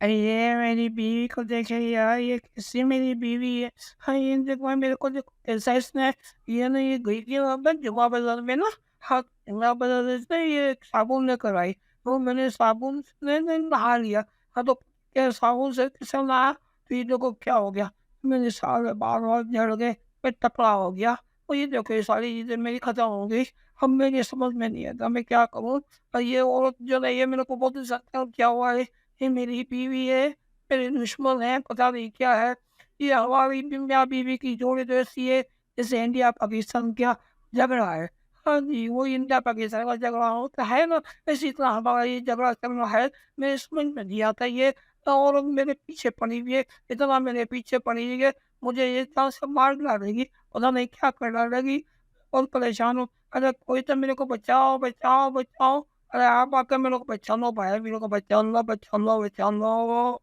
ये मेरी बीवी को देखे यार, ये कैसी मेरी बीवी है। हाँ, ये देखो भाई, मेरे को देखो कैसा इसने, ये ना, ये गई थी वहाँ पे जुमा बाज़ार में ना। हाँ, जुमा बाज़ार से ये साबुन लेकर आई, तो मैंने साबुन से ने नहा लिया। हाँ, तो क्या साबुन से कैसे नहाया, तो ये देखो क्या हो गया, मेरे सारे बाल-वाल झड़ गए, मैं टकला हो गया। और ये देखो ये सारी चीज़ें मेरी खत्म हो गई। अब मेरी समझ में नहीं आता मैं क्या करूँ? और ये औरत जो है ये मेरे को बहुत ही ज़्यादा क्या हुआ है, ये मेरी बीवी है, मेरे दुश्मन है, पता नहीं क्या है। ये हमारी भी मियाँ-बीवी की जोड़ी तो ऐसी है, जैसे इंडिया-पाकिस्तान का झगड़ा है। हाँ जी, वो इंडिया-पाकिस्तान का झगड़ा होता है ना, इसी तरह हमारा ये झगड़ा चल रहा है। मेरे समझ में नहीं आता ये, औरत मेरे पीछे पड़ी हुई है, इतना मेरे पीछे पड़ी हुई है, मुझे ये जान से मार डालेगी, पता नहीं क्या कर डालेगी। बहुत परेशान हूँ। अरे कोई तो मेरे को बचाओ, बचाओ, बचाओ। अरे आप आके मेरे को बचा लो भाई, मेरे को बचा लो, बचा लो, बचा लो।